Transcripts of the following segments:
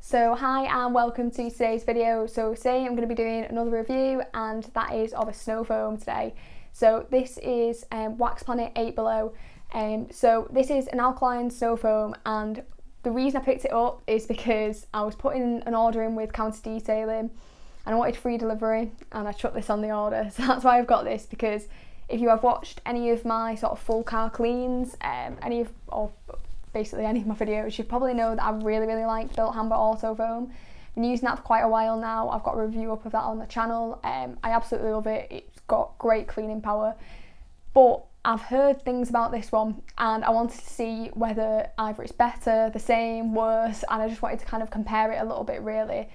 So hi and welcome to today's video. So today I'm going to be doing another review, and that is of a snow foam today. So this is Wax Planet 8 Below. So this is an alkaline snow foam, and the reason I picked it up is because I was putting an order in with Counter Detailing and I wanted free delivery, and I chucked this on the order. So that's why I've got this, because if you have watched any of my sort of full car cleans, basically any of my videos, you probably know that I really like Bilt Hamber Auto Foam. I've been using that for quite a while now. I've got a review up of that on the channel. I absolutely love it. It's got great cleaning power. But I've heard things about this one and I wanted to see whether either it's better, the same, worse, and I just wanted to kind of compare it a little bit really.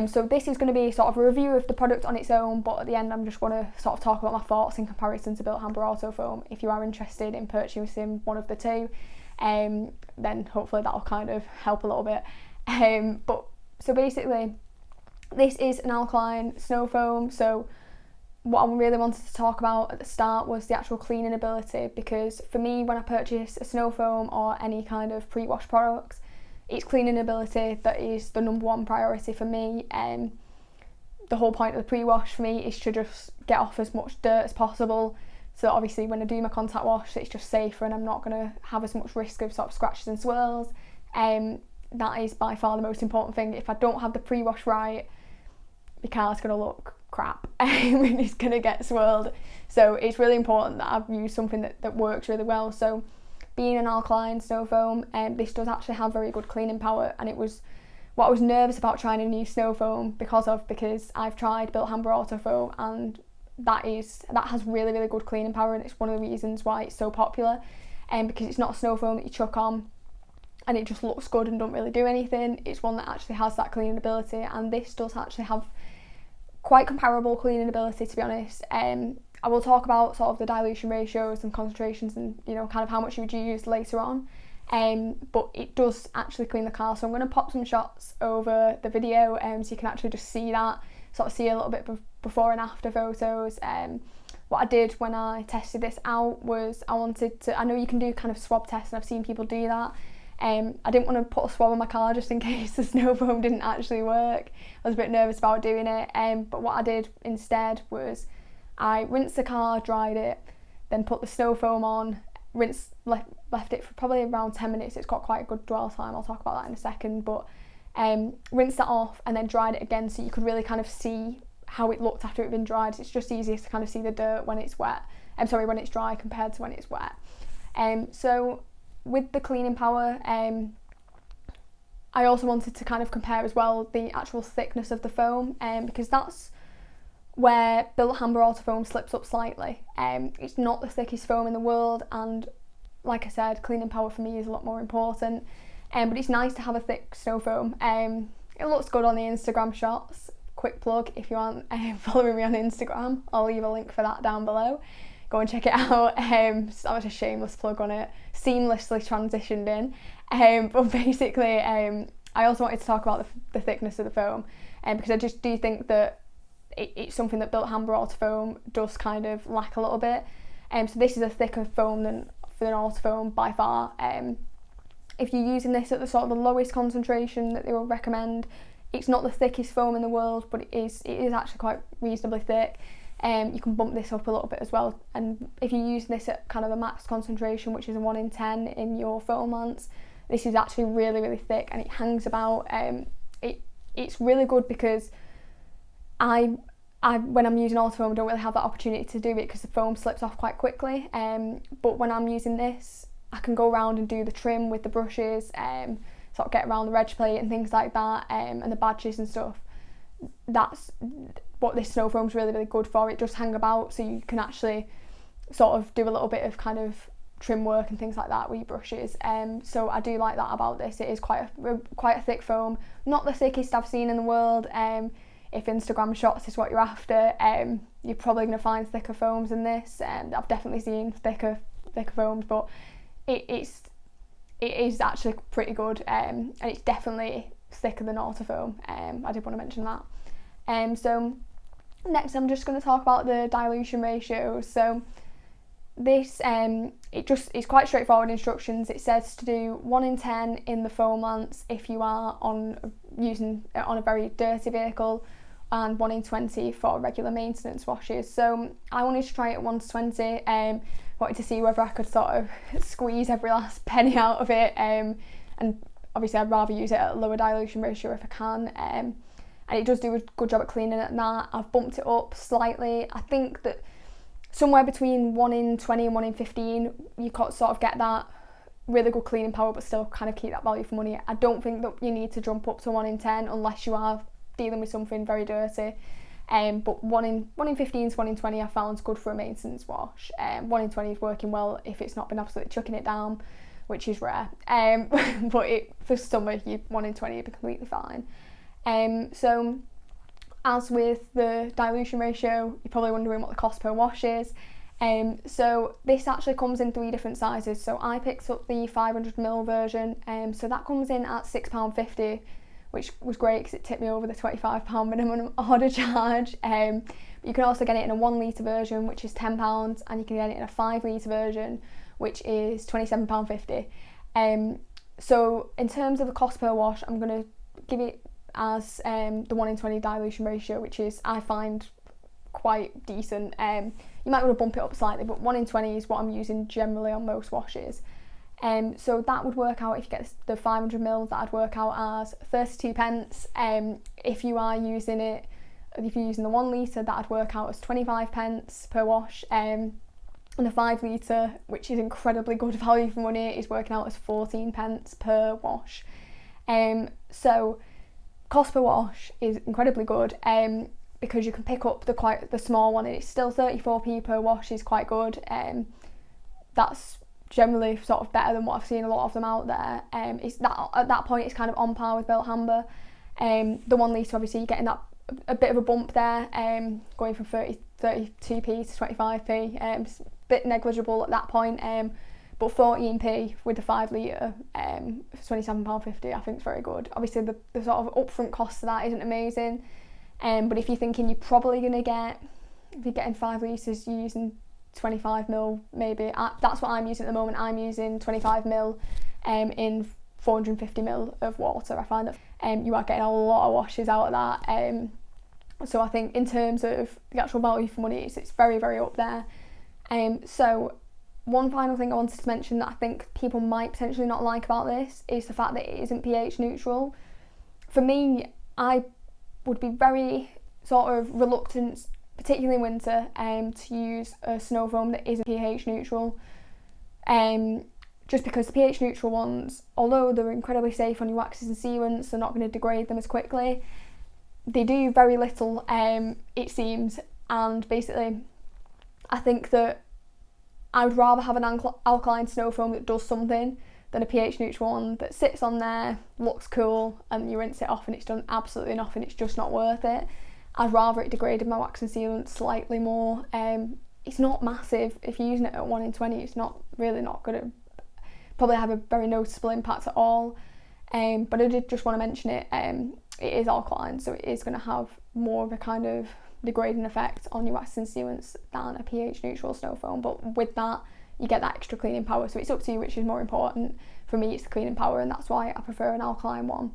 So this is going to be sort of a review of the product on its own, but at the end I'm just going to sort of talk about my thoughts in comparison to Bilt Hamber Auto Foam. If you are interested in purchasing one of the two, then hopefully that'll kind of help a little bit. So basically this is an alkaline snow foam. So what I really wanted to talk about at the start was the actual cleaning ability, because for me, when I purchase a snow foam or any kind of pre-wash products, it's cleaning ability that is the number one priority for me. The whole point of the pre-wash for me is to just get off as much dirt as possible, so obviously when I do my contact wash it's just safer and I'm not going to have as much risk of sort of scratches and swirls. That is by far the most important thing. If I don't have the pre-wash right, the car's going to look crap and it's going to get swirled. So it's really important that I've used something that works really well. So being an alkaline snow foam, this does actually have very good cleaning power, and it was what I was nervous about trying a new snow foam because I've tried Bilt Hamber Auto Foam, and that has really good cleaning power, and it's one of the reasons why it's so popular. Because it's not a snow foam that you chuck on and it just looks good and don't really do anything. It's one that actually has that cleaning ability, and this does actually have quite comparable cleaning ability, to be honest. I will talk about sort of the dilution ratios and concentrations and kind of how much you would use later on. But it does actually clean the car, so I'm going to pop some shots over the video so you can actually just see that, sort of see a little bit before and after photos. What I did when I tested this out was I know you can do kind of swab tests, and I've seen people do that. I didn't want to put a swab on my car just in case the snow foam didn't actually work. I was a bit nervous about doing it, but what I did instead was I rinsed the car, dried it, then put the snow foam on, left it for probably around 10 minutes. It's got quite a good dwell time, I'll talk about that in a second, but rinsed that off and then dried it again, so you could really kind of see how it looked after it had been dried. It's just easiest to kind of see the dirt when it's wet. When it's dry compared to when it's wet. So with the cleaning power, I also wanted to kind of compare as well the actual thickness of the foam, because that's where Bilt Hamber Auto Foam slips up slightly. It's not the thickest foam in the world, and like I said, cleaning power for me is a lot more important. But it's nice to have a thick snow foam. It looks good on the Instagram shots. Quick plug, if you aren't following me on Instagram, I'll leave a link for that down below. Go and check it out. That was a shameless plug on it. Seamlessly transitioned in. But basically, I also wanted to talk about the thickness of the foam, because I just do think that it's something that Bilt Hamber Auto Foam does kind of lack a little bit. So this is a thicker foam than Auto Foam by far. If you're using this at the sort of the lowest concentration that they will recommend, it's not the thickest foam in the world, but it is actually quite reasonably thick. You can bump this up a little bit as well, and if you use this at kind of a max concentration, which is a 1 in 10 in your foam lance, this is actually really thick, and it hangs about. It's really good because I when I'm using Auto Foam, I don't really have that opportunity to do it because the foam slips off quite quickly. But when I'm using this, I can go around and do the trim with the brushes, sort of get around the reg plate and things like that, and the badges and stuff. That's what this snow foam's really good for. It does hang about, so you can actually sort of do a little bit of kind of trim work and things like that with your brushes. So I do like that about this. It is quite a thick foam, not the thickest I've seen in the world. If Instagram shots is what you're after, you're probably going to find thicker foams than this. I've definitely seen thicker foams, but it is actually pretty good, and it's definitely thicker than Auto Foam. I did want to mention that. So next I'm just going to talk about the dilution ratios. So this it's quite straightforward instructions. It says to do 1 in 10 in the foam lance if you are using it on a very dirty vehicle, and 1 in 20 for regular maintenance washes. So I wanted to try it 1 to 20, wanted to see whether I could sort of squeeze every last penny out of it, and obviously I'd rather use it at a lower dilution ratio if I can, and it does do a good job at cleaning at that. I've bumped it up slightly. I think that somewhere between 1 in 20 and 1 in 15 you could sort of get that really good cleaning power but still kind of keep that value for money. I don't think that you need to jump up to 1 in 10 unless you are dealing with something very dirty, but 1 in 15 to 1 in 20 I found good for a maintenance wash. 1 in 20 is working well if it's not been absolutely chucking it down, which is rare, but for summer 1 in 20 would be completely fine. So as with the dilution ratio, you're probably wondering what the cost per wash is. So this actually comes in 3 different sizes. So I picked up the 500ml version, so that comes in at £6.50, which was great because it tipped me over the £25 minimum order charge. You can also get it in a 1 litre version, which is £10, and you can get it in a 5 litre version, which is £27.50. So in terms of the cost per wash, I'm going to give it as the 1 in 20 dilution ratio, which is, I find, quite decent. You might want to bump it up slightly, but 1 in 20 is what I'm using generally on most washes. So that would work out, if you get the 500ml, that'd work out as 32 pence. If you're using the 1 litre, that'd work out as 25 pence per wash. And the 5 litre, which is incredibly good value for money, is working out as 14 pence per wash. So cost per wash is incredibly good, because you can pick up the small one, and it's still 34p per wash is quite good. That's generally sort of better than what I've seen a lot of them out there. It's that at that point it's kind of on par with Bilt Hamber. The 1 litre, obviously you're getting that a bit of a bump there, going from 32p to 25p. It's a bit negligible at that point, but 14p with the 5 litre for £27.50 I think is very good. Obviously the sort of upfront cost of that isn't amazing, but if you're thinking you're probably going to get, if you're getting 5 litres, you're using 25ml maybe. That's what I'm using at the moment. I'm using 25ml in 450ml of water. I find that you are getting a lot of washes out of that. So I think in terms of the actual value for money, it's very, very up there. So one final thing I wanted to mention that I think people might potentially not like about this is the fact that it isn't pH neutral. For me, I would be very sort of reluctant, particularly in winter, to use a snow foam that isn't pH neutral. Just because the pH neutral ones, although they're incredibly safe on your waxes and sealants, they're not going to degrade them as quickly. They do very little, it seems, and basically I think that I would rather have an alkaline snow foam that does something than a pH neutral one that sits on there, looks cool, and you rinse it off and it's done absolutely nothing. It's just not worth it. I'd rather it degraded my wax and sealant slightly more. It's not massive. If you're using it at 1 in 20, it's not going to probably have a very noticeable impact at all. But I did just want to mention it. It is alkaline, so it is going to have more of a kind of degrading effect on your wax and sealants than a pH neutral snow foam. But with that, you get that extra cleaning power. So it's up to you which is more important. For me, it's the cleaning power, and that's why I prefer an alkaline one.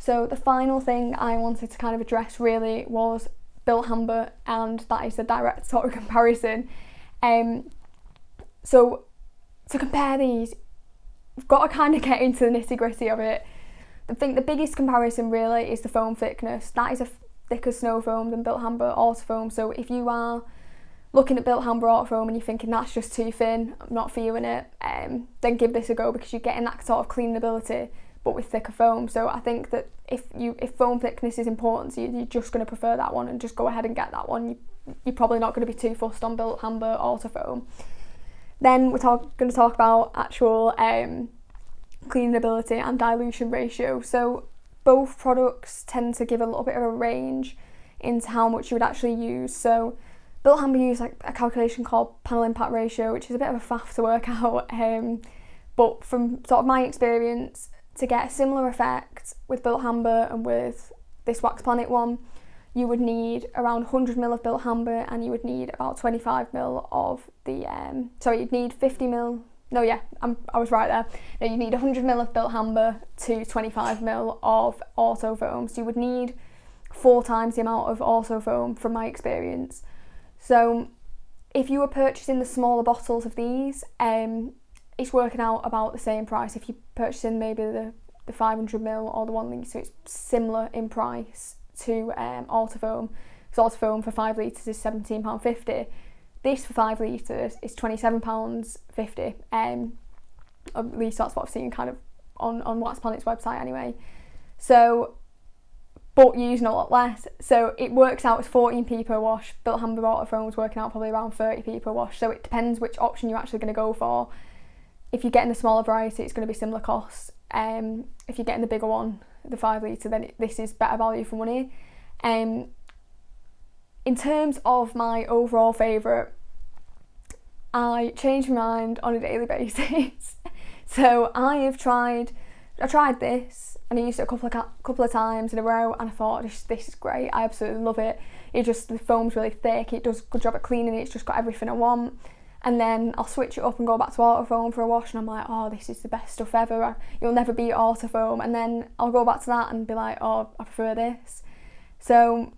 So the final thing I wanted to kind of address really was Bilt Hamber, and that is a direct sort of comparison. So to compare these, we've got to kind of get into the nitty gritty of it. I think the biggest comparison really is the foam thickness. That is a thicker snow foam than Bilt Hamber Auto Foam. So if you are looking at Bilt Hamber Auto Foam and you're thinking that's just too thin, I'm not feeling it, then give this a go, because you're getting that sort of cleanability but with thicker foam. So I think that if foam thickness is important to you, you're just going to prefer that one and just go ahead and get that one. You're probably not going to be too fussed on Bilt Hamber Auto Foam. Then we're going to talk about actual cleanability and dilution ratio. So both products tend to give a little bit of a range into how much you would actually use. So Bilt Hamber use like a calculation called panel impact ratio, which is a bit of a faff to work out, but from sort of my experience, to get a similar effect with Bilt Hamber and with this Wax Planet one, you would need around 100ml of Bilt Hamber, and you would need about 25ml of the, you'd need 50ml, no yeah, I was right there. No, you need 100ml of Bilt Hamber to 25ml of Auto Foam. So you would need 4 times the amount of Auto Foam from my experience. So if you were purchasing the smaller bottles of these, it's working out about the same price. If you're purchasing maybe the 500ml or the 1 litre, so it's similar in price to Auto Foam. Because Auto Foam for 5 litres is £17.50. This for 5 litres is £27.50. At least that's what I've seen kind of on Wax Planet's website anyway. So, but using a lot less. So it works out as 14p per wash. Bilt Hamber Auto Foam is working out probably around 30p per wash. So it depends which option you're actually going to go for. If you're getting the smaller variety, it's going to be similar costs. If you're getting the bigger one, the 5 litre, then this is better value for money. In terms of my overall favourite, I change my mind on a daily basis. So I tried this and I used it a couple of times in a row, and I thought this is great. I absolutely love it. The foam's really thick. It does a good job at cleaning. It's just got everything I want. And then I'll switch it up and go back to Auto Foam for a wash, and I'm like, oh, this is the best stuff ever. You'll never beat Auto Foam. And then I'll go back to that and be like, oh, I prefer this. So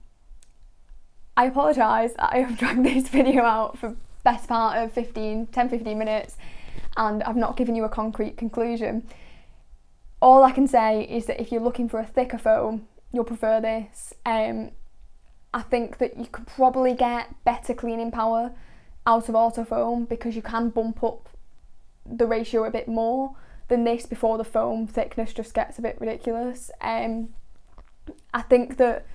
I apologise that I have dragged this video out for best part of 10-15 minutes, and I've not given you a concrete conclusion. All I can say is that if you're looking for a thicker foam, you'll prefer this. I think that you could probably get better cleaning power out of Auto Foam, because you can bump up the ratio a bit more than this before the foam thickness just gets a bit ridiculous. I think that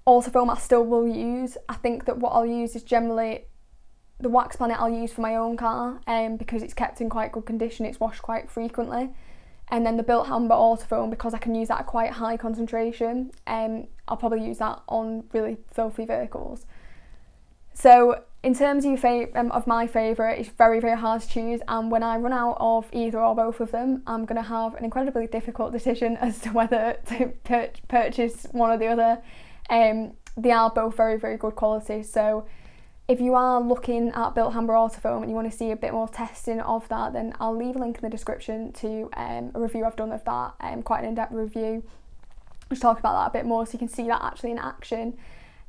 Auto Foam I still will use. I think that what I'll use is generally the Wax Planet I'll use for my own car, because it's kept in quite good condition, it's washed quite frequently. And then the Bilt Hamber Auto Foam, because I can use that at quite high concentration, I'll probably use that on really filthy vehicles. So in terms of my favourite, it's very, very hard to choose, and when I run out of either or both of them, I'm going to have an incredibly difficult decision as to whether to purchase one or the other. They are both very, very good quality. So if you are looking at Bilt Hamber Auto Foam and you want to see a bit more testing of that, then I'll leave a link in the description to a review I've done of that, quite an in-depth review. Just talk about that a bit more so you can see that actually in action.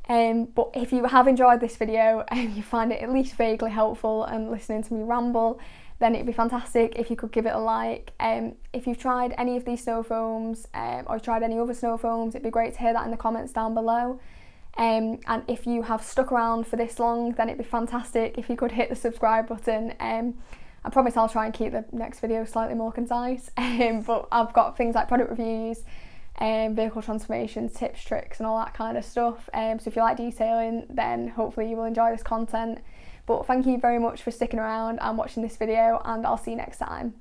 But if you have enjoyed this video and you find it at least vaguely helpful and listening to me ramble, then it'd be fantastic if you could give it a like. If you've tried any of these snow foams or tried any other snow foams, it'd be great to hear that in the comments down below. And if you have stuck around for this long, then it'd be fantastic if you could hit the subscribe button. I promise I'll try and keep the next video slightly more concise, but I've got things like product reviews, vehicle transformations, tips, tricks and all that kind of stuff. So if you like detailing, then hopefully you will enjoy this content. But thank you very much for sticking around and watching this video, and I'll see you next time.